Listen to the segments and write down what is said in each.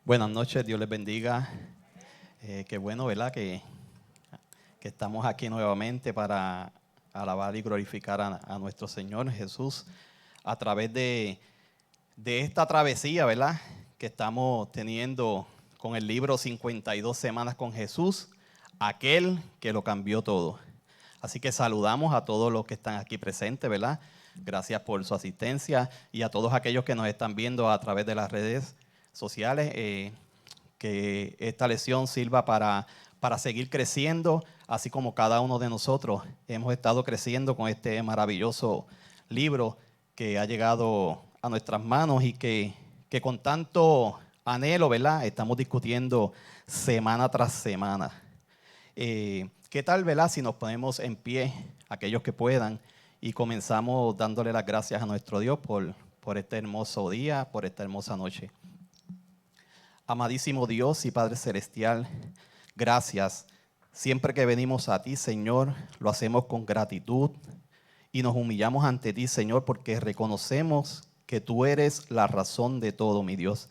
Buenas noches, Dios les bendiga. Qué bueno, ¿verdad? Que estamos aquí nuevamente para alabar y glorificar a nuestro Señor Jesús a través de esta travesía, ¿verdad? Que estamos teniendo con el libro 52 semanas con Jesús, aquel que lo cambió todo. Así que saludamos a todos los que están aquí presentes, ¿verdad? Gracias por su asistencia y a todos aquellos que nos están viendo a través de las redes sociales, que esta lección sirva para seguir creciendo, así como cada uno de nosotros hemos estado creciendo con este maravilloso libro que ha llegado a nuestras manos y que con tanto anhelo, ¿verdad?, estamos discutiendo semana tras semana. ¿Qué tal, verdad, si nos ponemos en pie, aquellos que puedan, y comenzamos dándole las gracias a nuestro Dios por este hermoso día, por esta hermosa noche? Amadísimo Dios y Padre Celestial, gracias. Siempre que venimos a ti, Señor, lo hacemos con gratitud y nos humillamos ante ti, Señor, porque reconocemos que tú eres la razón de todo, mi Dios.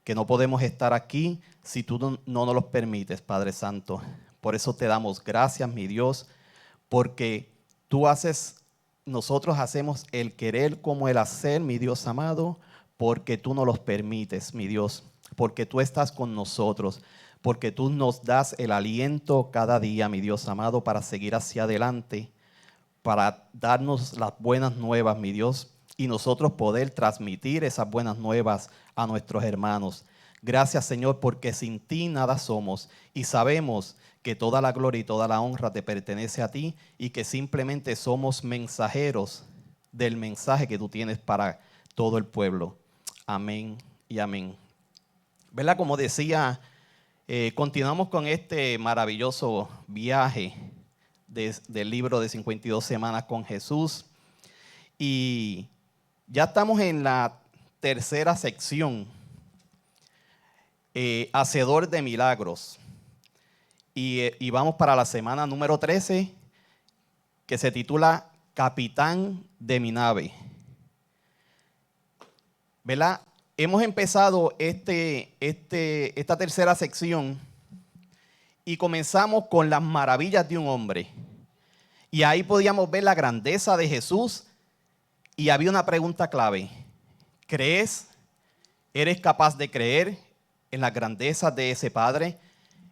Que no podemos estar aquí si tú no nos lo permites, Padre Santo. Por eso te damos gracias, mi Dios, porque nosotros hacemos el querer como el hacer, mi Dios amado, porque tú nos los permites, mi Dios. Porque tú estás con nosotros, porque tú nos das el aliento cada día, mi Dios amado, para seguir hacia adelante, para darnos las buenas nuevas, mi Dios, y nosotros poder transmitir esas buenas nuevas a nuestros hermanos. Gracias, Señor, porque sin ti nada somos y sabemos que toda la gloria y toda la honra te pertenece a ti y que simplemente somos mensajeros del mensaje que tú tienes para todo el pueblo. Amén y amén. ¿Verdad? Como decía, continuamos con este maravilloso viaje del libro de 52 semanas con Jesús. Y ya estamos en la tercera sección, Hacedor de Milagros. Y vamos para la semana número 13, que se titula Capitán de mi nave. ¿Verdad? Hemos empezado esta tercera sección y comenzamos con las maravillas de un hombre. Y ahí podíamos ver la grandeza de Jesús y había una pregunta clave. ¿Crees? ¿Eres capaz de creer en las grandezas de ese Padre?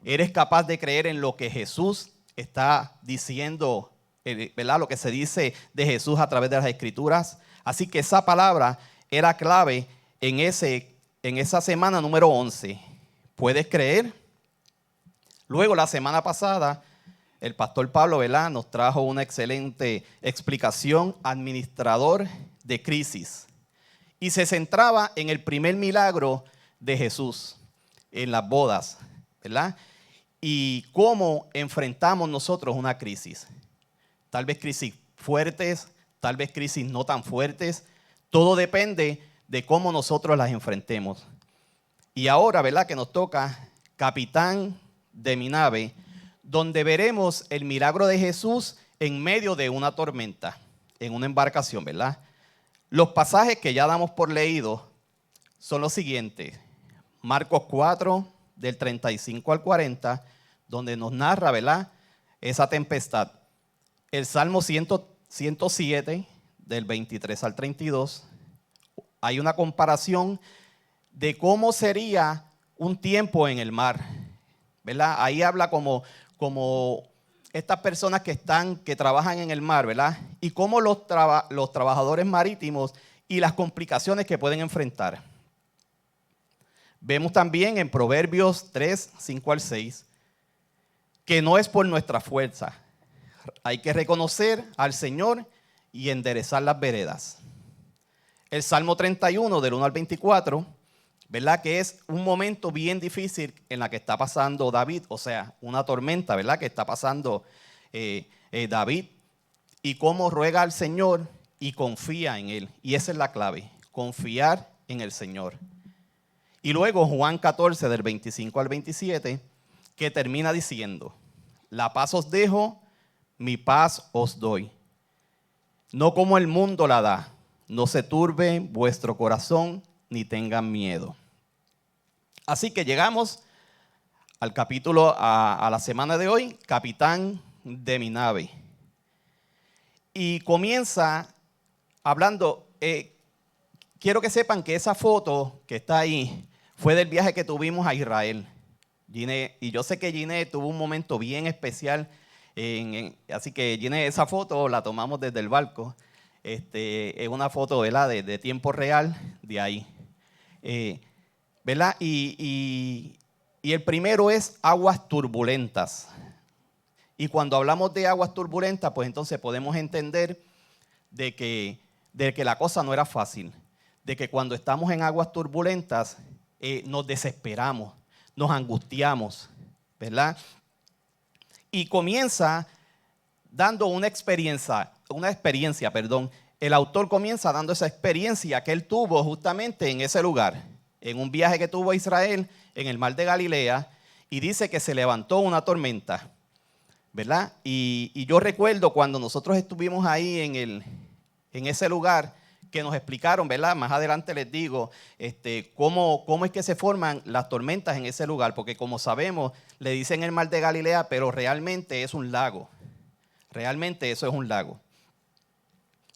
¿Eres capaz de creer en lo que Jesús está diciendo, ¿verdad? Lo que se dice de Jesús a través de las Escrituras. Así que esa palabra era clave en esa semana número 11. ¿Puedes creer? Luego, la semana pasada, el pastor Pablo, ¿verdad?, nos trajo una excelente explicación, administrador de crisis. Y se centraba en el primer milagro de Jesús, en las bodas, ¿verdad? Y cómo enfrentamos nosotros una crisis. Tal vez crisis fuertes, tal vez crisis no tan fuertes. Todo depende de cómo nosotros las enfrentemos. Y ahora, ¿verdad?, que nos toca Capitán de mi nave, donde veremos el milagro de Jesús en medio de una tormenta, en una embarcación, ¿verdad? Los pasajes que ya damos por leídos son los siguientes. Marcos 4, del 35 al 40, donde nos narra, ¿verdad?, esa tempestad. El Salmo 107, del 23 al 32, hay una comparación de cómo sería un tiempo en el mar, ¿verdad? Ahí habla como estas personas que trabajan en el mar, ¿verdad? Y cómo los trabajadores marítimos y las complicaciones que pueden enfrentar. Vemos también en Proverbios 3, 5 al 6, que no es por nuestra fuerza. Hay que reconocer al Señor y enderezar las veredas. El Salmo 31, del 1 al 24, ¿verdad?, que es un momento bien difícil en la que está pasando David, o sea, una tormenta, ¿verdad?, que está pasando David, y cómo ruega al Señor y confía en Él. Y esa es la clave, confiar en el Señor. Y luego Juan 14, del 25 al 27, que termina diciendo: la paz os dejo, mi paz os doy. No como el mundo la da, no se turbe vuestro corazón ni tengan miedo. Así que llegamos al capítulo, a la semana de hoy, capitán de mi nave. Y comienza hablando, quiero que sepan que esa foto que está ahí fue del viaje que tuvimos a Israel. Gine, y yo sé que Gine tuvo un momento bien especial, así que Gine, esa foto la tomamos desde el barco. Es una foto, ¿verdad?, de tiempo real de ahí. ¿Verdad? Y el primero es aguas turbulentas. Y cuando hablamos de aguas turbulentas, pues entonces podemos entender de que la cosa no era fácil. De que cuando estamos en aguas turbulentas, nos desesperamos, nos angustiamos, ¿verdad? Y comienza dando una experiencia. El autor comienza dando esa experiencia que él tuvo justamente en ese lugar, en un viaje que tuvo a Israel en el mar de Galilea, y dice que se levantó una tormenta, ¿verdad? Y yo recuerdo cuando nosotros estuvimos ahí en ese lugar, que nos explicaron, ¿verdad? Más adelante les digo cómo es que se forman las tormentas en ese lugar, porque como sabemos, le dicen el mar de Galilea, pero realmente es un lago. Realmente eso es un lago,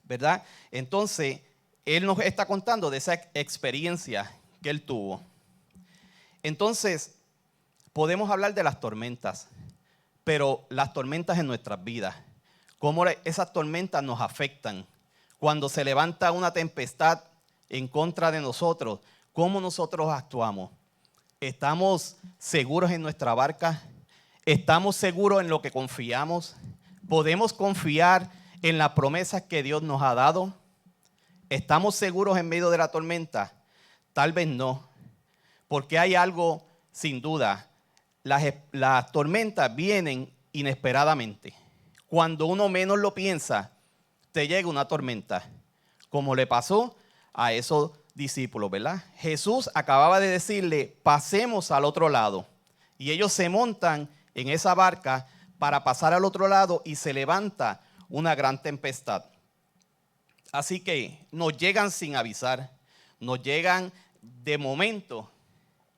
¿verdad? Entonces, él nos está contando de esa experiencia que él tuvo. Entonces, podemos hablar de las tormentas, pero las tormentas en nuestras vidas, cómo esas tormentas nos afectan. Cuando se levanta una tempestad en contra de nosotros, ¿cómo nosotros actuamos? ¿Estamos seguros en nuestra barca? ¿Estamos seguros en lo que confiamos? ¿Podemos confiar en las promesas que Dios nos ha dado? ¿Estamos seguros en medio de la tormenta? Tal vez no, porque hay algo sin duda. Las tormentas vienen inesperadamente. Cuando uno menos lo piensa, te llega una tormenta, como le pasó a esos discípulos, ¿verdad? Jesús acababa de decirle, pasemos al otro lado. Y ellos se montan en esa barca para pasar al otro lado y se levanta una gran tempestad. Así que nos llegan sin avisar, nos llegan de momento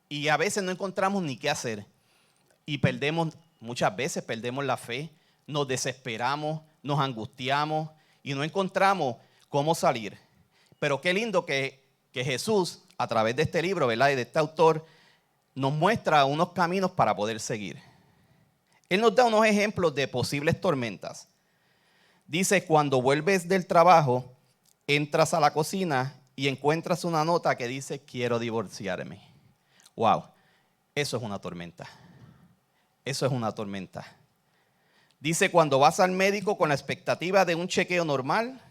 y a veces no encontramos ni qué hacer. Y muchas veces perdemos la fe, nos desesperamos, nos angustiamos y no encontramos cómo salir. Pero qué lindo que Jesús, a través de este libro, ¿verdad?, y de este autor, nos muestra unos caminos para poder seguir. Él nos da unos ejemplos de posibles tormentas. Dice, cuando vuelves del trabajo, entras a la cocina y encuentras una nota que dice, quiero divorciarme. Wow, eso es una tormenta. Eso es una tormenta. Dice, cuando vas al médico con la expectativa de un chequeo normal,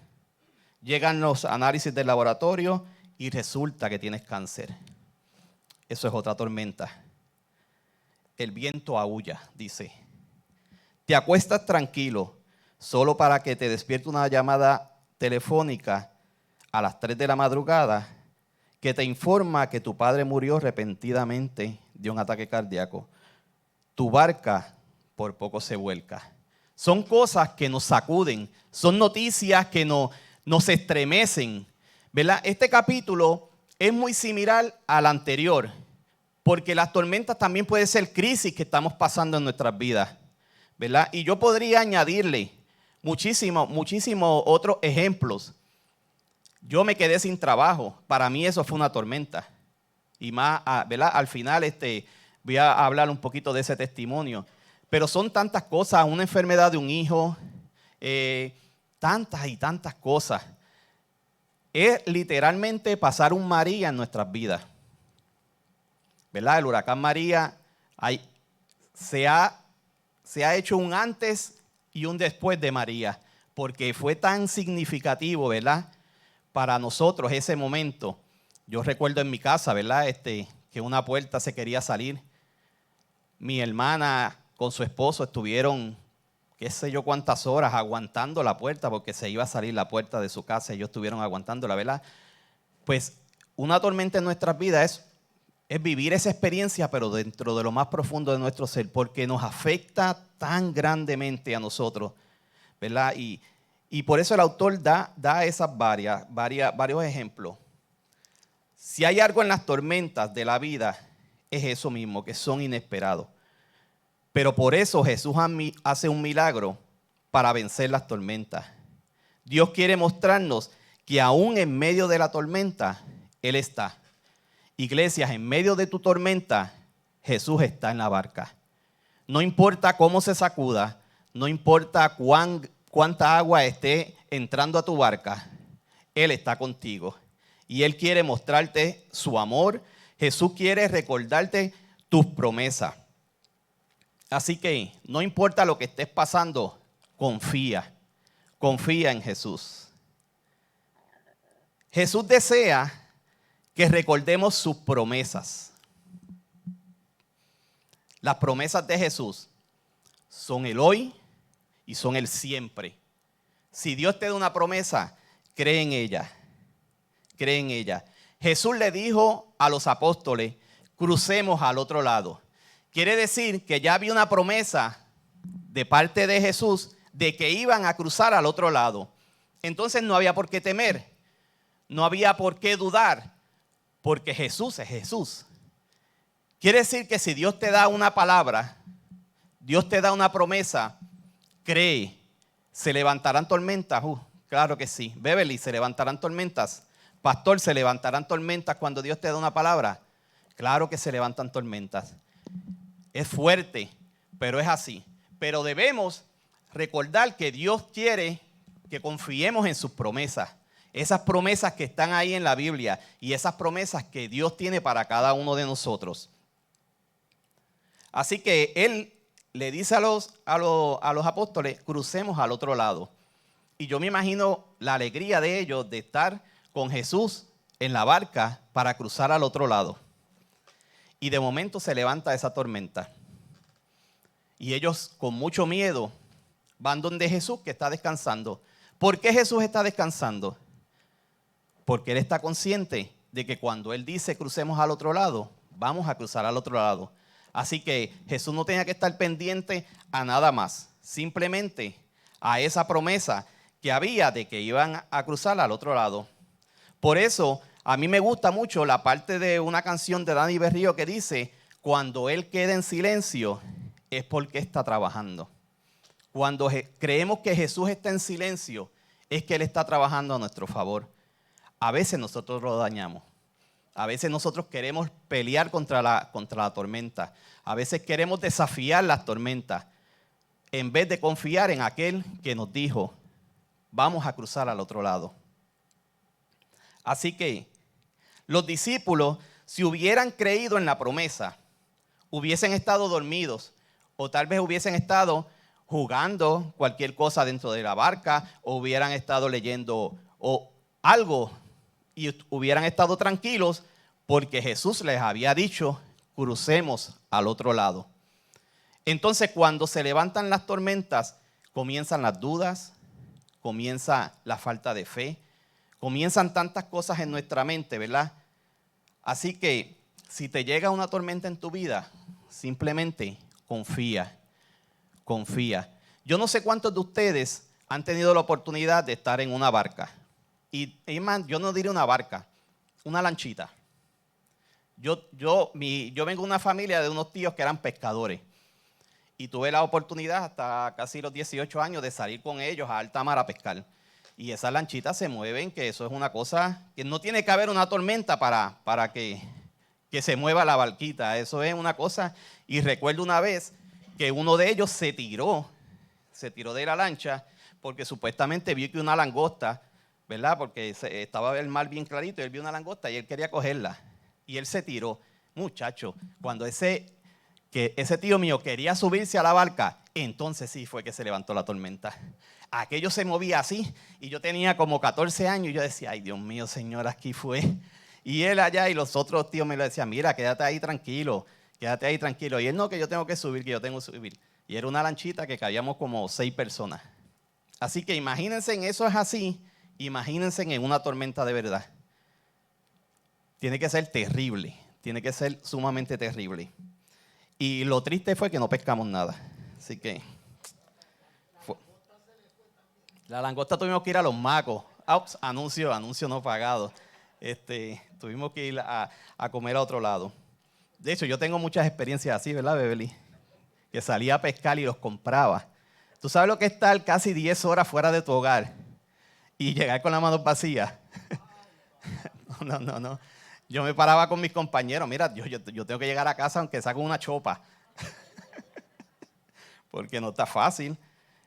llegan los análisis del laboratorio y resulta que tienes cáncer. Eso es otra tormenta. El viento aúlla, dice. Te acuestas tranquilo, solo para que te despierte una llamada telefónica a las 3 de la madrugada que te informa que tu padre murió repentinamente de un ataque cardíaco. Tu barca por poco se vuelca. Son cosas que nos sacuden, son noticias que nos estremecen, ¿verdad? Este capítulo es muy similar al anterior, porque las tormentas también pueden ser crisis que estamos pasando en nuestras vidas, ¿verdad? Y yo podría añadirle muchísimos otros ejemplos. Yo me quedé sin trabajo, para mí eso fue una tormenta. Y más, ¿verdad? Al final voy a hablar un poquito de ese testimonio. Pero son tantas cosas, una enfermedad de un hijo, tantas y tantas cosas. Es literalmente pasar un María en nuestras vidas, ¿verdad? El huracán María se ha hecho un antes y un después de María, porque fue tan significativo, ¿verdad?, para nosotros ese momento. Yo recuerdo en mi casa, ¿verdad?, que una puerta se quería salir. Mi hermana con su esposo estuvieron, qué sé yo cuántas horas aguantando la puerta porque se iba a salir la puerta de su casa. Ellos estuvieron aguantándola, ¿verdad? Pues una tormenta en nuestras vidas es vivir esa experiencia, pero dentro de lo más profundo de nuestro ser, porque nos afecta tan grandemente a nosotros, ¿verdad? Y por eso el autor da esas varios ejemplos. Si hay algo en las tormentas de la vida, es eso mismo, que son inesperados. Pero por eso Jesús hace un milagro para vencer las tormentas. Dios quiere mostrarnos que aún en medio de la tormenta, Él está. Iglesias, en medio de tu tormenta, Jesús está en la barca. No importa cómo se sacuda, no importa cuánta agua esté entrando a tu barca, Él está contigo. Y Él quiere mostrarte su amor. Jesús quiere recordarte tus promesas. Así que no importa lo que estés pasando, confía en Jesús. Jesús desea que recordemos sus promesas. Las promesas de Jesús son el hoy y son el siempre. Si Dios te da una promesa, cree en ella. Cree en ella. Jesús le dijo a los apóstoles, crucemos al otro lado. Quiere decir que ya había una promesa de parte de Jesús de que iban a cruzar al otro lado. Entonces no había por qué temer, no había por qué dudar, porque Jesús es Jesús. Quiere decir que si Dios te da una palabra, Dios te da una promesa, cree. ¿Se levantarán tormentas? Claro que sí. Beverly, ¿se levantarán tormentas? Pastor, ¿se levantarán tormentas cuando Dios te da una palabra? Claro que se levantan tormentas. Es fuerte, pero es así. Pero debemos recordar que Dios quiere que confiemos en sus promesas. Esas promesas que están ahí en la Biblia y esas promesas que Dios tiene para cada uno de nosotros. Así que Él le dice a los apóstoles, crucemos al otro lado. Y yo me imagino la alegría de ellos de estar con Jesús en la barca para cruzar al otro lado. Y de momento se levanta esa tormenta. Y ellos con mucho miedo van donde Jesús, que está descansando. ¿Por qué Jesús está descansando? Porque Él está consciente de que cuando Él dice crucemos al otro lado, vamos a cruzar al otro lado. Así que Jesús no tenía que estar pendiente a nada más. Simplemente a esa promesa que había de que iban a cruzar al otro lado. Por eso a mí me gusta mucho la parte de una canción de Dani Berrío que dice, cuando Él queda en silencio es porque está trabajando. Cuando creemos que Jesús está en silencio es que Él está trabajando a nuestro favor. A veces nosotros lo dañamos. A veces nosotros queremos pelear contra la tormenta. A veces queremos desafiar las tormentas en vez de confiar en aquel que nos dijo, vamos a cruzar al otro lado. Así que los discípulos, si hubieran creído en la promesa, hubiesen estado dormidos o tal vez hubiesen estado jugando cualquier cosa dentro de la barca o hubieran estado leyendo o algo y hubieran estado tranquilos porque Jesús les había dicho, crucemos al otro lado. Entonces, cuando se levantan las tormentas, comienzan las dudas, comienza la falta de fe, comienzan tantas cosas en nuestra mente, ¿verdad? Así que, si te llega una tormenta en tu vida, simplemente confía. Yo no sé cuántos de ustedes han tenido la oportunidad de estar en una barca. Y yo no diré una barca, una lanchita. Yo vengo de una familia de unos tíos que eran pescadores. Y tuve la oportunidad hasta casi los 18 años de salir con ellos a alta mar a pescar. Y esas lanchitas se mueven, que eso es una cosa que no tiene que haber una tormenta para que se mueva la barquita. Eso es una cosa. Y recuerdo una vez que uno de ellos se tiró de la lancha porque supuestamente vio que una langosta, ¿verdad? Porque estaba el mar bien clarito y él vio una langosta y él quería cogerla. Y él se tiró. Muchacho, cuando ese tío mío quería subirse a la barca, entonces sí fue que se levantó la tormenta. Aquello se movía así y yo tenía como 14 años y yo decía, ay Dios mío, Señor, aquí fue. Y él allá y los otros tíos me lo decían, mira, quédate ahí tranquilo. Y él no, que yo tengo que subir. Y era una lanchita que cabíamos como 6 personas. Así que imagínense en eso es así, imagínense en una tormenta de verdad. Tiene que ser terrible, tiene que ser sumamente terrible. Y lo triste fue que no pescamos nada. Así que la langosta tuvimos que ir a los macos. Ups, anuncio no pagado. Tuvimos que ir a comer a otro lado. De hecho, yo tengo muchas experiencias así, ¿verdad, Bebeli? Que salía a pescar y los compraba. ¿Tú sabes lo que es estar casi 10 horas fuera de tu hogar y llegar con las manos vacías? No. Yo me paraba con mis compañeros. Mira, yo tengo que llegar a casa aunque saco una chopa. Porque no está fácil.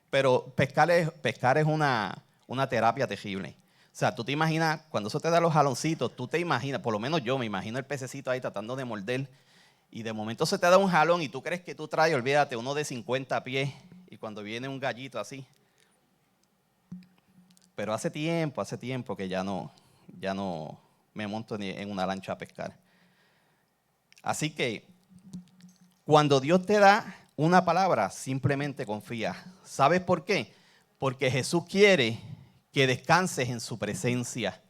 Pero pescar es una terapia terrible. O sea, tú te imaginas, cuando eso te da los jaloncitos, tú te imaginas, por lo menos yo me imagino el pececito ahí tratando de morder. Y de momento se te da un jalón y tú crees que tú traes, olvídate, uno de 50 pies. Y cuando viene un gallito así. Pero hace tiempo que ya no me monto ni en una lancha a pescar. Así que cuando Dios te da una palabra, simplemente confía. ¿Sabes por qué? Porque Jesús quiere que descanses en su presencia.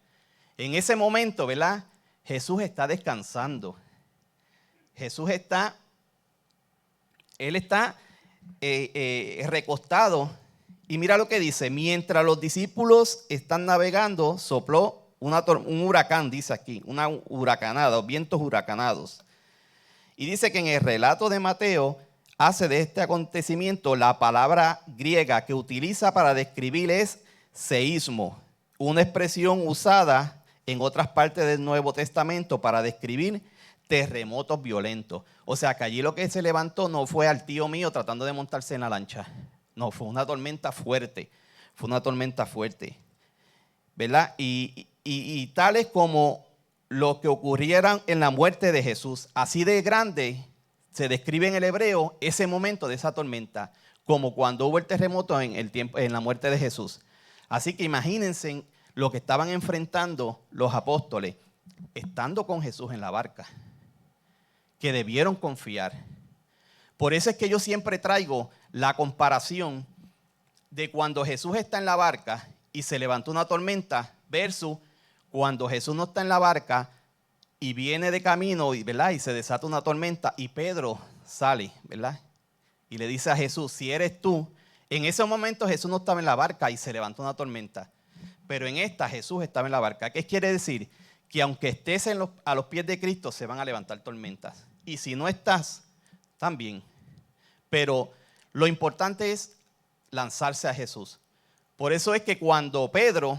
En ese momento, ¿verdad? Jesús está descansando. Él está recostado. Y mira lo que dice, mientras los discípulos están navegando, sopló un huracán, dice aquí, una huracanada, vientos huracanados. Y dice que en el relato de Mateo hace de este acontecimiento la palabra griega que utiliza para describir es seísmo, una expresión usada en otras partes del Nuevo Testamento para describir terremotos violentos. O sea que allí lo que se levantó no fue al tío mío tratando de montarse en la lancha. No, fue una tormenta fuerte. ¿Verdad? Y tales como lo que ocurrieran en la muerte de Jesús. Así de grande se describe en el hebreo ese momento de esa tormenta, como cuando hubo el terremoto en la muerte de Jesús. Así que imagínense lo que estaban enfrentando los apóstoles, estando con Jesús en la barca, que debieron confiar. Por eso es que yo siempre traigo la comparación de cuando Jesús está en la barca y se levantó una tormenta versus cuando Jesús no está en la barca y viene de camino, ¿verdad? Y se desata una tormenta y Pedro sale, ¿verdad? Y le dice a Jesús, si eres tú. En ese momento Jesús no estaba en la barca y se levantó una tormenta. Pero en esta Jesús estaba en la barca. ¿Qué quiere decir? Que aunque estés a los pies de Cristo se van a levantar tormentas. Y si no estás, también. Pero lo importante es lanzarse a Jesús. Por eso es que cuando Pedro,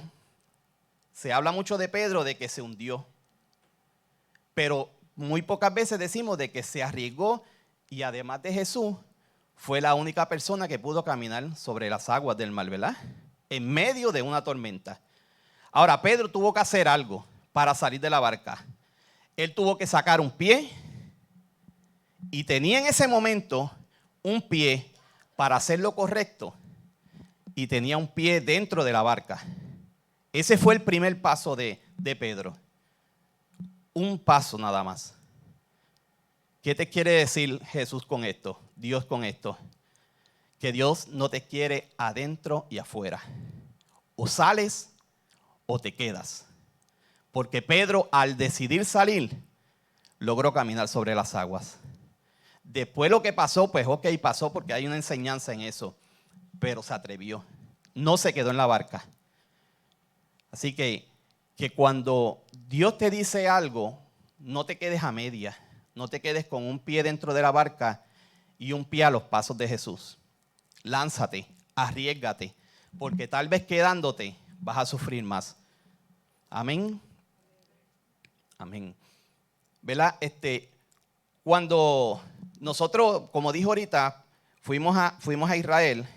se habla mucho de Pedro de que se hundió, pero muy pocas veces decimos de que se arriesgó y además de Jesús, fue la única persona que pudo caminar sobre las aguas del mar, ¿verdad? En medio de una tormenta. Ahora, Pedro tuvo que hacer algo para salir de la barca. Él tuvo que sacar un pie y tenía en ese momento un pie para hacer lo correcto y tenía un pie dentro de la barca. Ese fue el primer paso de Pedro. Un paso nada más. ¿Qué te quiere decir Jesús con esto? Dios con esto. Que Dios no te quiere adentro y afuera. O sales o te quedas. Porque Pedro, al decidir salir, logró caminar sobre las aguas. Después lo que pasó, pues ok, pasó porque hay una enseñanza en eso. Pero se atrevió. No se quedó en la barca. Así que cuando Dios te dice algo, no te quedes a media. No te quedes con un pie dentro de la barca y un pie a los pasos de Jesús. Lánzate, arriésgate, porque tal vez quedándote vas a sufrir más. Amén. Amén. ¿Verdad? Cuando nosotros, como dijo ahorita, fuimos a Israel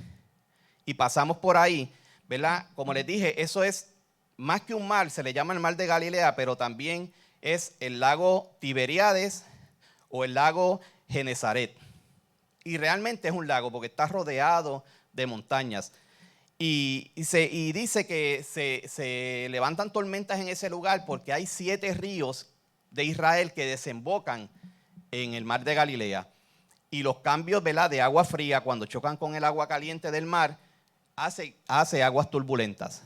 y pasamos por ahí, ¿verdad? Como les dije, eso es más que un mar, se le llama el mar de Galilea, pero también es el lago Tiberíades o el lago Genesaret. Y realmente es un lago porque está rodeado de montañas. Y dice que se levantan tormentas en ese lugar porque hay 7 ríos de Israel que desembocan en el mar de Galilea. Y los cambios, ¿verdad?, de agua fría cuando chocan con el agua caliente del mar hace aguas turbulentas.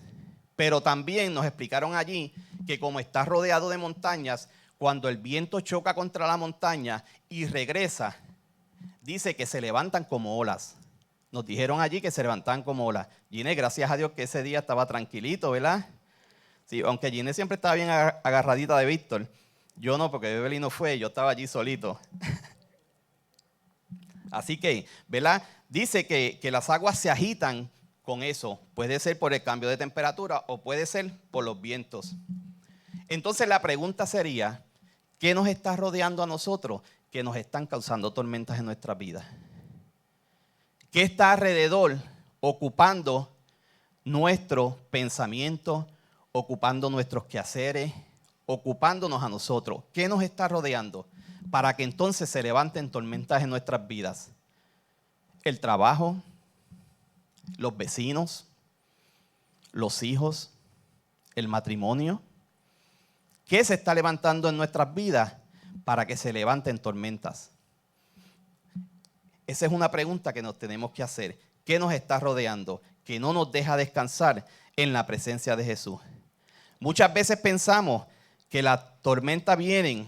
Pero también nos explicaron allí que como está rodeado de montañas, cuando el viento choca contra la montaña y regresa, dice que se levantan como olas. Nos dijeron allí que se levantaban como olas. Gine, gracias a Dios que ese día estaba tranquilito, ¿verdad? Sí, aunque Gine siempre estaba bien agarradita de Víctor. Yo no, porque Beverly no fue, yo estaba allí solito. Así que, ¿verdad? Dice que las aguas se agitan con eso. Puede ser por el cambio de temperatura o puede ser por los vientos. Entonces la pregunta sería, ¿qué nos está rodeando a nosotros que nos están causando tormentas en nuestras vidas? ¿Qué está alrededor ocupando nuestros pensamientos, ocupando nuestros quehaceres, ocupándonos a nosotros? ¿Qué nos está rodeando para que entonces se levanten tormentas en nuestras vidas? El trabajo, los vecinos, los hijos, el matrimonio. ¿Qué se está levantando en nuestras vidas para que se levanten tormentas? Esa es una pregunta que nos tenemos que hacer. ¿Qué nos está rodeando? Que no nos deja descansar en la presencia de Jesús. Muchas veces pensamos que las tormentas vienen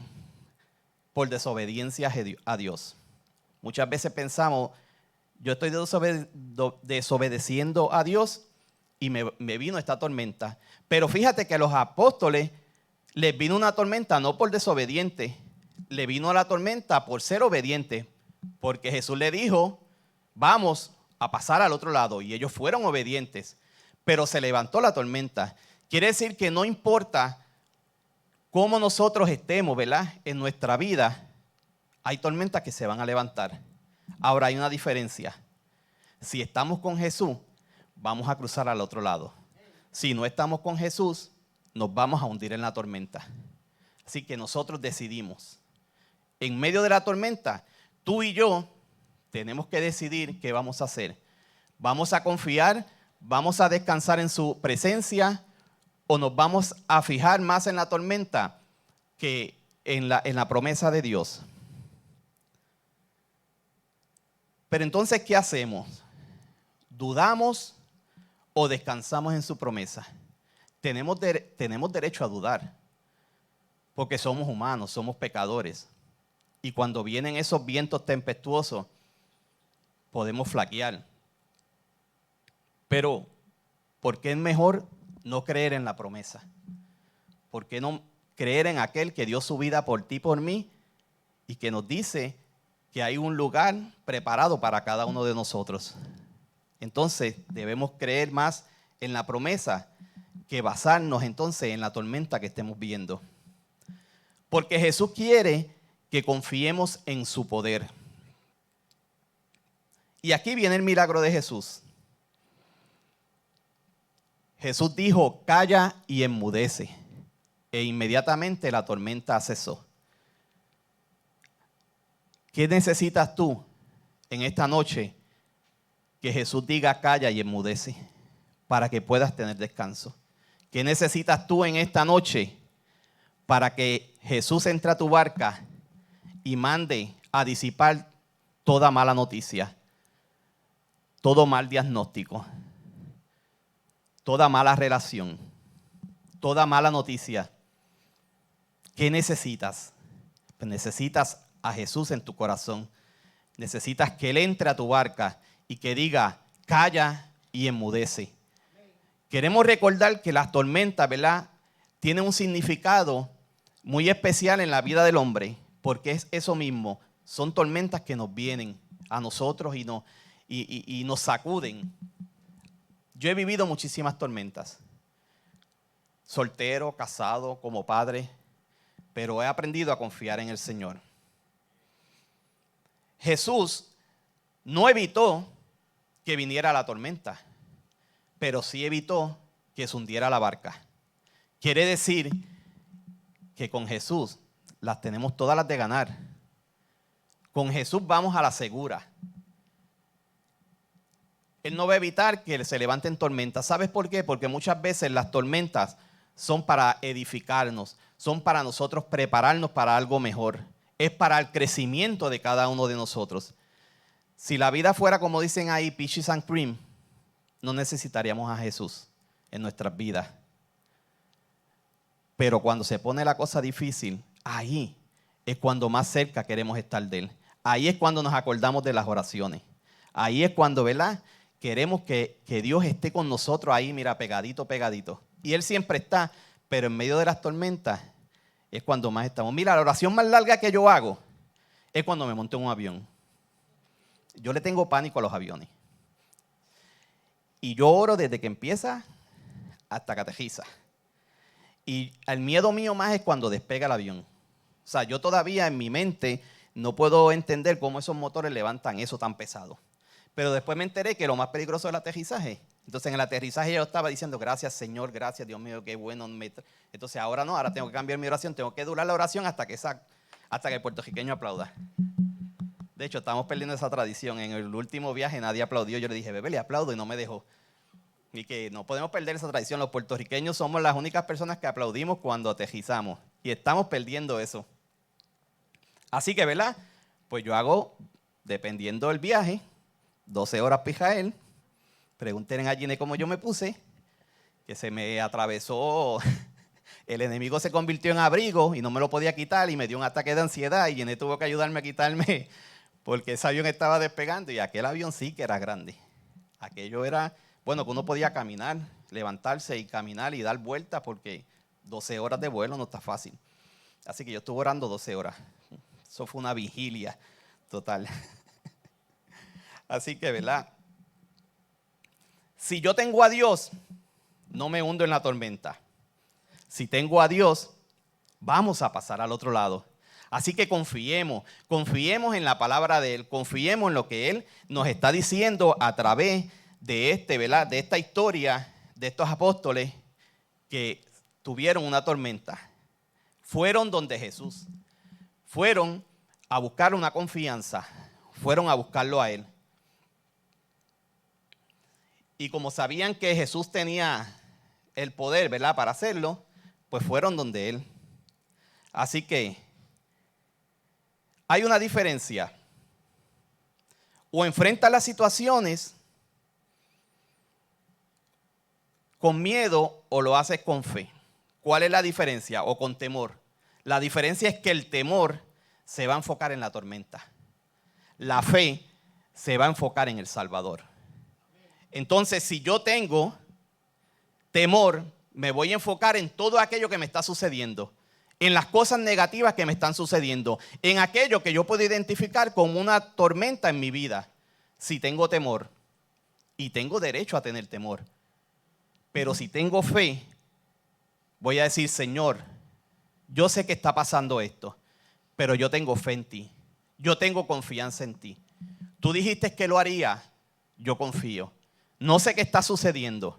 por desobediencia a Dios. Muchas veces pensamos, yo estoy desobedeciendo a Dios y me vino esta tormenta. Pero fíjate que a los apóstoles les vino una tormenta no por desobediente, le vino la tormenta por ser obediente, porque Jesús le dijo, vamos a pasar al otro lado, y ellos fueron obedientes, pero se levantó la tormenta. Quiere decir que no importa cómo nosotros estemos, ¿verdad?, en nuestra vida, hay tormentas que se van a levantar. Ahora hay una diferencia. Si estamos con Jesús, vamos a cruzar al otro lado. Si no estamos con Jesús, nos vamos a hundir en la tormenta. Así que nosotros decidimos. En medio de la tormenta, tú y yo tenemos que decidir qué vamos a hacer. ¿Vamos a confiar? ¿Vamos a descansar en su presencia? ¿O nos vamos a fijar más en la tormenta que en la promesa de Dios? Pero entonces, ¿qué hacemos? ¿Dudamos o descansamos en su promesa? Tenemos derecho a dudar, porque somos humanos, somos pecadores. Y cuando vienen esos vientos tempestuosos, podemos flaquear. Pero, ¿por qué es mejor no creer en la promesa? ¿Por qué no creer en aquel que dio su vida por ti y por mí y que nos dice que hay un lugar preparado para cada uno de nosotros? Entonces, debemos creer más en la promesa que basarnos entonces en la tormenta que estemos viendo. Porque Jesús quiere que confiemos en su poder. Y aquí viene el milagro de Jesús. Jesús dijo, calla y enmudece. E inmediatamente la tormenta cesó. ¿Qué necesitas tú en esta noche? Que Jesús diga, calla y enmudece, para que puedas tener descanso. ¿Qué necesitas tú en esta noche para que Jesús entre a tu barca y mande a disipar toda mala noticia, todo mal diagnóstico, toda mala relación, toda mala noticia? ¿Qué necesitas? Pues necesitas a Jesús en tu corazón. Necesitas que Él entre a tu barca y que diga, calla y enmudece. Queremos recordar que las tormentas, ¿verdad?, tienen un significado muy especial en la vida del hombre, porque es eso mismo, son tormentas que nos vienen a nosotros y nos sacuden. Yo he vivido muchísimas tormentas, soltero, casado, como padre, pero he aprendido a confiar en el Señor. Jesús no evitó que viniera la tormenta, pero sí evitó que se hundiera la barca. Quiere decir que con Jesús las tenemos todas las de ganar. Con Jesús vamos a la segura. Él no va a evitar que se levanten tormentas. ¿Sabes por qué? Porque muchas veces las tormentas son para edificarnos, son para nosotros prepararnos para algo mejor. Es para el crecimiento de cada uno de nosotros. Si la vida fuera, como dicen ahí, peaches and cream, no necesitaríamos a Jesús en nuestras vidas. Pero cuando se pone la cosa difícil, ahí es cuando más cerca queremos estar de Él. Ahí es cuando nos acordamos de las oraciones. Ahí es cuando, ¿verdad?, queremos que Dios esté con nosotros ahí, mira, pegadito, pegadito. Y Él siempre está, pero en medio de las tormentas, es cuando más estamos. Mira, la oración más larga que yo hago es cuando me monto en un avión. Yo le tengo pánico a los aviones. Y yo oro desde que empieza hasta que aterriza. Y el miedo mío más es cuando despega el avión. O sea, yo todavía en mi mente no puedo entender cómo esos motores levantan eso tan pesado. Pero después me enteré que lo más peligroso es el aterrizaje. Entonces en el aterrizaje yo estaba diciendo, gracias Señor, gracias Dios mío, qué bueno. Entonces ahora no, ahora tengo que cambiar mi oración, tengo que durar la oración hasta que el puertorriqueño aplauda. De hecho, estamos perdiendo esa tradición. En el último viaje nadie aplaudió. Yo le dije, bebé, le aplaudo y no me dejó. Y que no podemos perder esa tradición. Los puertorriqueños somos las únicas personas que aplaudimos cuando aterrizamos. Y estamos perdiendo eso. Así que, ¿verdad? Pues yo hago, dependiendo del viaje, 12 horas pijael. Pregunten a Gine cómo yo me puse, que se me atravesó, el enemigo se convirtió en abrigo y no me lo podía quitar y me dio un ataque de ansiedad y Gine tuvo que ayudarme a quitarme porque ese avión estaba despegando y aquel avión sí que era grande. Aquello era, bueno, que uno podía caminar, levantarse y caminar y dar vueltas porque 12 horas de vuelo no está fácil. Así que yo estuve orando 12 horas. Eso fue una vigilia total. Así que, ¿verdad? Si yo tengo a Dios, no me hundo en la tormenta. Si tengo a Dios, vamos a pasar al otro lado. Así que confiemos en la palabra de Él, confiemos en lo que Él nos está diciendo a través de ¿verdad? De esta historia de estos apóstoles que tuvieron una tormenta. Fueron donde Jesús, fueron a buscar una confianza, fueron a buscarlo a Él. Y como sabían que Jesús tenía el poder, ¿verdad?, para hacerlo, pues fueron donde Él. Así que hay una diferencia. O enfrenta las situaciones con miedo o lo haces con fe. ¿Cuál es la diferencia? O con temor. La diferencia es que el temor se va a enfocar en la tormenta. La fe se va a enfocar en el Salvador. Entonces, si yo tengo temor, me voy a enfocar en todo aquello que me está sucediendo, en las cosas negativas que me están sucediendo, en aquello que yo puedo identificar como una tormenta en mi vida. Si tengo temor, y tengo derecho a tener temor, pero si tengo fe, voy a decir, Señor, yo sé que está pasando esto, pero yo tengo fe en ti, yo tengo confianza en ti. Tú dijiste que lo haría, yo confío. No sé qué está sucediendo.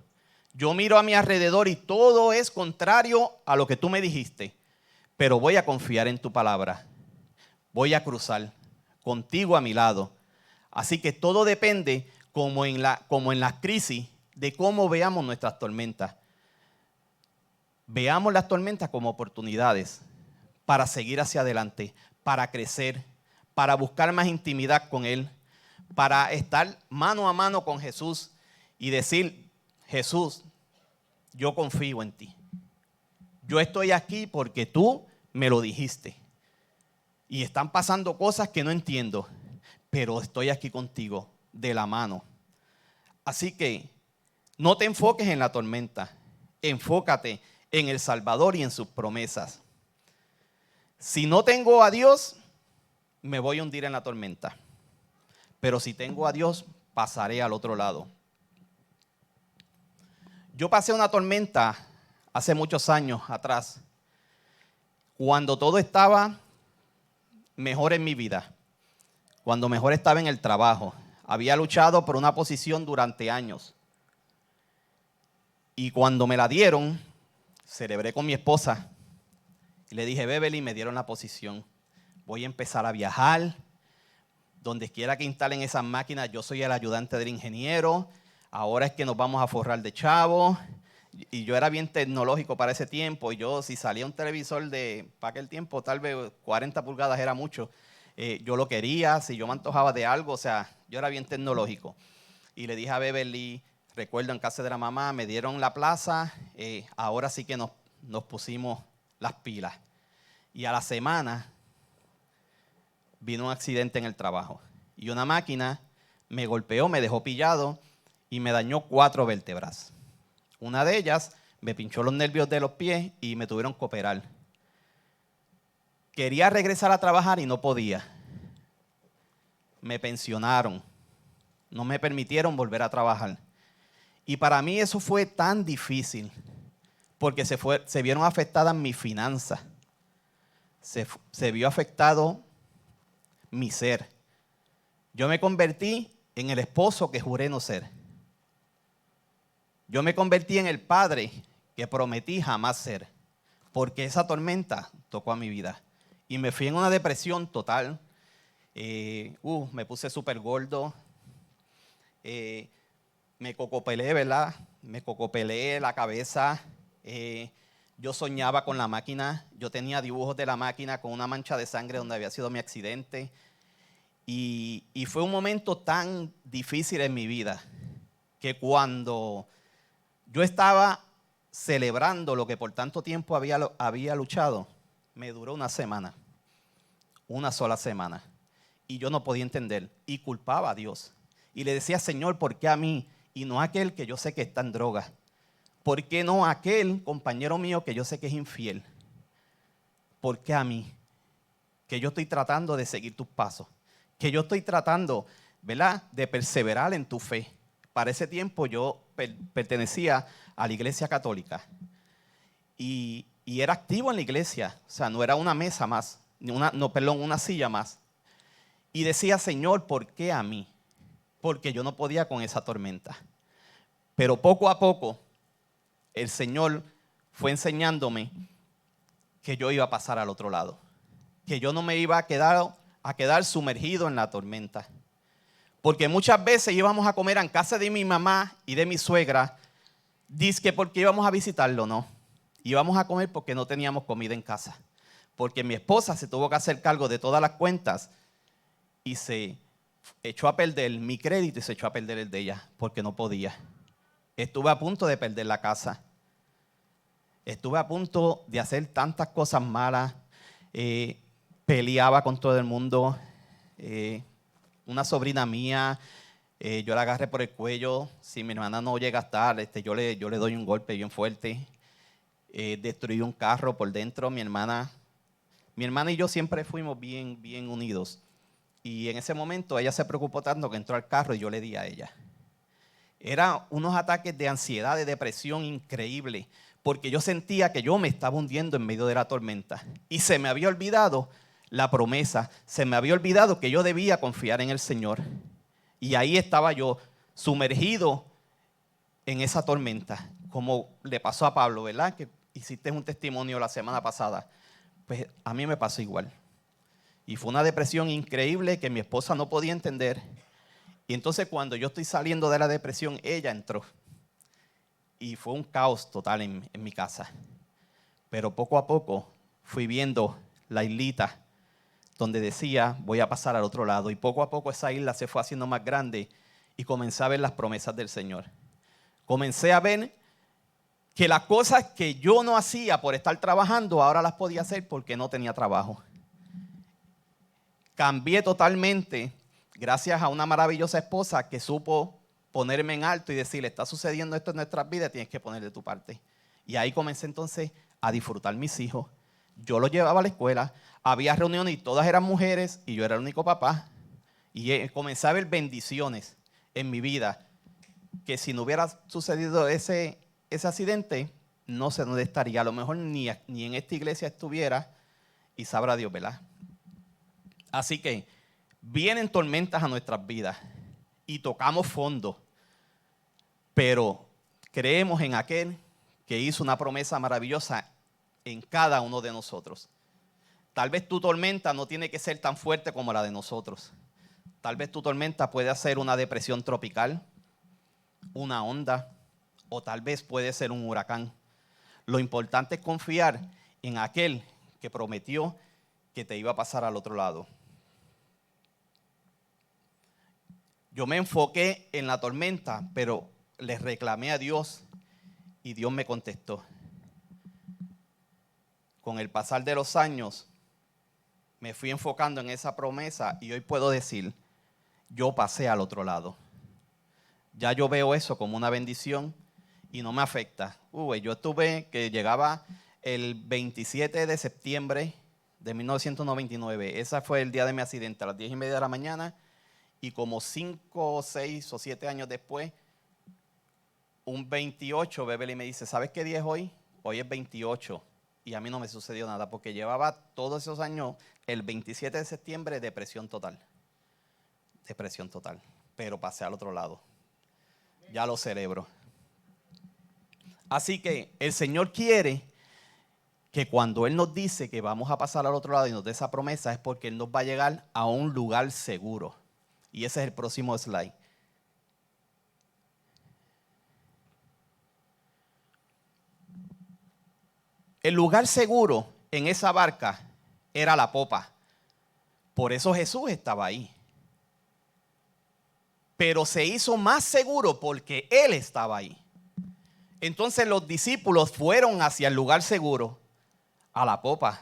Yo miro a mi alrededor y todo es contrario a lo que tú me dijiste. Pero voy a confiar en tu palabra. Voy a cruzar contigo a mi lado. Así que todo depende, como en las crisis, de cómo veamos nuestras tormentas. Veamos las tormentas como oportunidades para seguir hacia adelante, para crecer, para buscar más intimidad con Él, para estar mano a mano con Jesús y decir, Jesús, yo confío en ti. Yo estoy aquí porque tú me lo dijiste. Y están pasando cosas que no entiendo, pero estoy aquí contigo, de la mano. Así que no te enfoques en la tormenta, enfócate en el Salvador y en sus promesas. Si no tengo a Dios, me voy a hundir en la tormenta. Pero si tengo a Dios, pasaré al otro lado. Yo pasé una tormenta hace muchos años atrás, cuando todo estaba mejor en mi vida, cuando mejor estaba en el trabajo. Había luchado por una posición durante años. Y cuando me la dieron, celebré con mi esposa. Y le dije, Beverly, me dieron la posición. Voy a empezar a viajar. Donde quiera que instalen esas máquinas, yo soy el ayudante del ingeniero. Ahora es que nos vamos a forrar de chavos. Y yo era bien tecnológico para ese tiempo. Y yo, si salía un televisor para aquel tiempo, tal vez 40 pulgadas era mucho. Yo lo quería, si yo me antojaba de algo, o sea, yo era bien tecnológico. Y le dije a Beverly, recuerdo en casa de la mamá, me dieron la plaza, ahora sí que nos pusimos las pilas. Y a la semana vino un accidente en el trabajo. Y una máquina me golpeó, me dejó pillado y me dañó 4 vértebras. Una de ellas me pinchó los nervios de los pies y me tuvieron que operar. Quería regresar a trabajar y no podía. Me pensionaron. No me permitieron volver a trabajar. Y para mí eso fue tan difícil porque se vieron afectadas mis finanzas. Se vio afectado mi ser. Yo me convertí en el esposo que juré no ser. Yo me convertí en el padre que prometí jamás ser. Porque esa tormenta tocó a mi vida. Y me fui en una depresión total. Me puse súper gordo. Me cocopelé, ¿verdad? Me cocopelé la cabeza. Yo soñaba con la máquina. Yo tenía dibujos de la máquina con una mancha de sangre donde había sido mi accidente. Y fue un momento tan difícil en mi vida que cuando yo estaba celebrando lo que por tanto tiempo había luchado, me duró una semana. Una sola semana. Y yo no podía entender. Y culpaba a Dios. Y le decía, Señor, ¿por qué a mí? Y no a aquel que yo sé que está en droga. ¿Por qué no a aquel compañero mío que yo sé que es infiel? ¿Por qué a mí? Que yo estoy tratando de seguir tus pasos. Que yo estoy tratando, ¿verdad?, de perseverar en tu fe. Para ese tiempo yo pertenecía a la iglesia católica. Y era activo en la iglesia. O sea, no era una mesa más. Una silla más. Y decía, Señor, ¿por qué a mí? Porque yo no podía con esa tormenta. Pero poco a poco, el Señor fue enseñándome que yo iba a pasar al otro lado. Que yo no me iba a quedar sumergido en la tormenta. Porque muchas veces íbamos a comer en casa de mi mamá y de mi suegra, dizque porque íbamos a visitarlo, no. Íbamos a comer porque no teníamos comida en casa. Porque mi esposa se tuvo que hacer cargo de todas las cuentas y se echó a perder mi crédito y se echó a perder el de ella porque no podía. Estuve a punto de perder la casa. Estuve a punto de hacer tantas cosas malas. Peleaba con todo el mundo. Una sobrina mía, yo la agarré por el cuello. Si mi hermana no llega a estar, yo le doy un golpe bien fuerte. Destruí un carro por dentro. Mi hermana y yo siempre fuimos bien, bien unidos. Y en ese momento ella se preocupó tanto que entró al carro y yo le di a ella. Eran unos ataques de ansiedad, de depresión increíbles, porque yo sentía que yo me estaba hundiendo en medio de la tormenta. Y se me había olvidado la promesa, se me había olvidado que yo debía confiar en el Señor. Y ahí estaba yo, sumergido en esa tormenta, como le pasó a Pablo, ¿verdad? Que hiciste un testimonio la semana pasada. Pues a mí me pasó igual. Y fue una depresión increíble que mi esposa no podía entender. Y entonces cuando yo estoy saliendo de la depresión, ella entró. Y fue un caos total en mi casa. Pero poco a poco fui viendo la islita donde decía, voy a pasar al otro lado. Y poco a poco esa isla se fue haciendo más grande y comencé a ver las promesas del Señor. Comencé a ver que las cosas que yo no hacía por estar trabajando, ahora las podía hacer porque no tenía trabajo. Cambié totalmente gracias a una maravillosa esposa que supo ponerme en alto y decirle, está sucediendo esto en nuestras vidas, tienes que poner de tu parte. Y ahí comencé entonces a disfrutar mis hijos. Yo los llevaba a la escuela, había reuniones y todas eran mujeres y yo era el único papá. Y comencé a ver bendiciones en mi vida, que si no hubiera sucedido ese accidente, no sé dónde estaría. A lo mejor ni en esta iglesia estuviera y sabrá Dios, ¿verdad? Así que vienen tormentas a nuestras vidas y tocamos fondo, pero creemos en aquel que hizo una promesa maravillosa en cada uno de nosotros. Tal vez tu tormenta no tiene que ser tan fuerte como la de nosotros. Tal vez tu tormenta puede ser una depresión tropical, una onda, o tal vez puede ser un huracán. Lo importante es confiar en aquel que prometió que te iba a pasar al otro lado. Yo me enfoqué en la tormenta, pero le reclamé a Dios y Dios me contestó. Con el pasar de los años, me fui enfocando en esa promesa y hoy puedo decir, yo pasé al otro lado. Ya yo veo eso como una bendición y no me afecta. Yo estuve, que llegaba el 27 de septiembre de 1999. Ese fue el día de mi accidente, a las 10:30 de la mañana. Y como 5, 6 o 7 años después, un 28, Beverly me dice, ¿sabes qué día es hoy? Hoy es 28. Y a mí no me sucedió nada porque llevaba todos esos años, el 27 de septiembre, depresión total. Depresión total. Pero pasé al otro lado. Ya lo celebro. Así que el Señor quiere que cuando Él nos dice que vamos a pasar al otro lado y nos dé esa promesa es porque Él nos va a llegar a un lugar seguro. Y ese es el próximo slide. El lugar seguro en esa barca era la popa. Por eso Jesús estaba ahí. Pero se hizo más seguro porque Él estaba ahí. Entonces los discípulos fueron hacia el lugar seguro, a la popa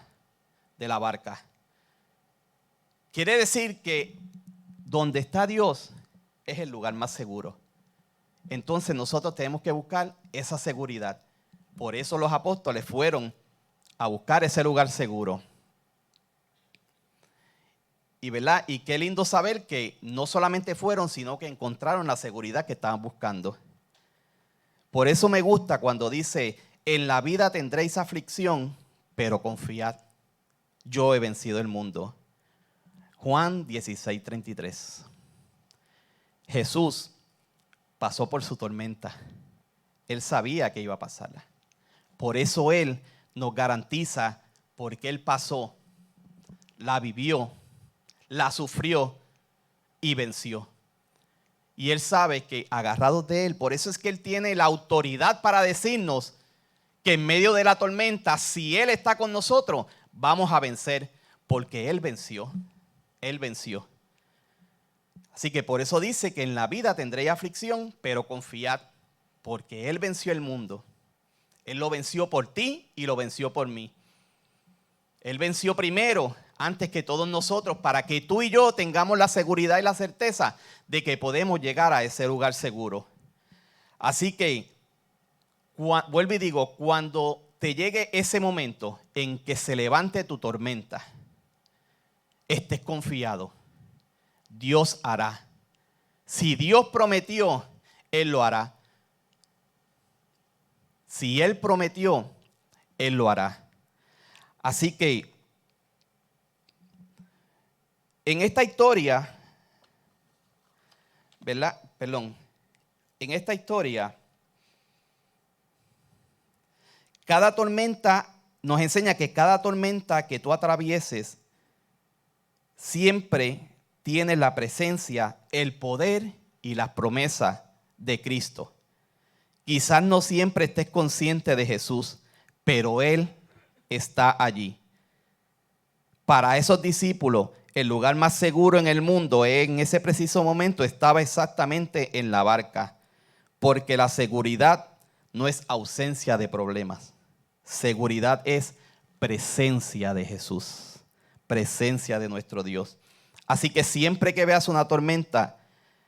de la barca. Quiere decir que donde está Dios es el lugar más seguro. Entonces nosotros tenemos que buscar esa seguridad. Por eso los apóstoles fueron a buscar ese lugar seguro. Y, ¿verdad? Y qué lindo saber que no solamente fueron, sino que encontraron la seguridad que estaban buscando. Por eso me gusta cuando dice, en la vida tendréis aflicción, pero confiad, yo he vencido el mundo. Juan 16:33. Jesús pasó por su tormenta. Él sabía que iba a pasarla. Por eso Él nos garantiza, porque Él pasó, la vivió, la sufrió y venció. Y Él sabe que agarrados de Él, por eso es que Él tiene la autoridad para decirnos que en medio de la tormenta, si Él está con nosotros, vamos a vencer, porque Él venció. Él venció. Así que por eso dice que en la vida tendréis aflicción, pero confiad, porque Él venció el mundo. Él lo venció por ti y lo venció por mí. Él venció primero, antes que todos nosotros, para que tú y yo tengamos la seguridad y la certeza de que podemos llegar a ese lugar seguro. Así que, vuelvo y digo, cuando te llegue ese momento en que se levante tu tormenta, estés confiado. Dios hará. Si Dios prometió, Él lo hará. Si Él prometió, Él lo hará. Así que en esta historia, ¿verdad? Perdón. En esta historia, cada tormenta nos enseña que cada tormenta que tú atravieses siempre tiene la presencia, el poder y las promesas de Cristo. Quizás no siempre estés consciente de Jesús, pero Él está allí. Para esos discípulos, el lugar más seguro en el mundo en ese preciso momento estaba exactamente en la barca, porque la seguridad no es ausencia de problemas. Seguridad es presencia de Jesús, presencia de nuestro Dios. Así que siempre que veas una tormenta,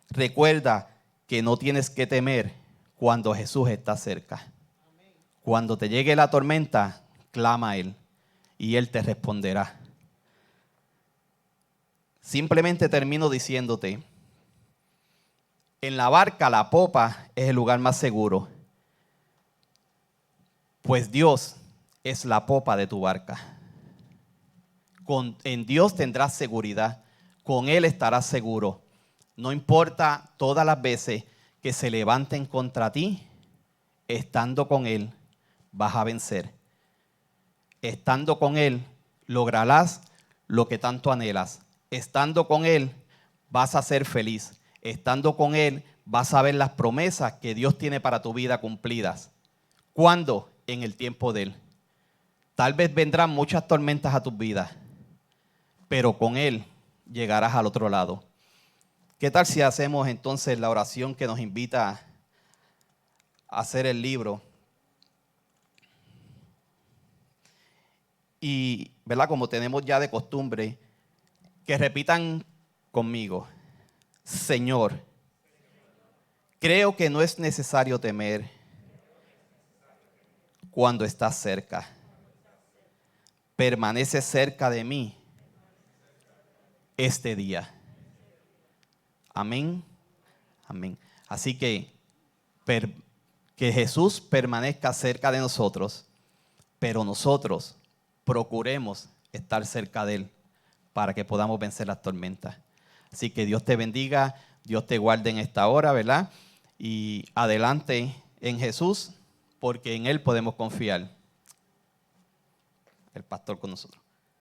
recuerda que no tienes que temer cuando Jesús está cerca. Cuando te llegue la tormenta, clama a Él y Él te responderá. Simplemente termino diciéndote, en la barca, la popa es el lugar más seguro, pues Dios es la popa de tu barca. En Dios tendrás seguridad, con Él estarás seguro. No importa todas las veces que se levanten contra ti, estando con Él vas a vencer. Estando con Él lograrás lo que tanto anhelas. Estando con Él vas a ser feliz. Estando con Él vas a ver las promesas que Dios tiene para tu vida cumplidas. ¿Cuándo? En el tiempo de Él. Tal vez vendrán muchas tormentas a tu vida, pero con Él llegarás al otro lado. ¿Qué tal si hacemos entonces la oración que nos invita a hacer el libro? Y, ¿verdad? Como tenemos ya de costumbre, que repitan conmigo. Señor, creo que no es necesario temer cuando estás cerca, permanece cerca de mí este día. Amén. Amén. Así que Jesús permanezca cerca de nosotros, pero nosotros procuremos estar cerca de Él para que podamos vencer las tormentas. Así que Dios te bendiga, Dios te guarde en esta hora, ¿verdad? Y adelante en Jesús, porque en Él podemos confiar. El pastor con nosotros.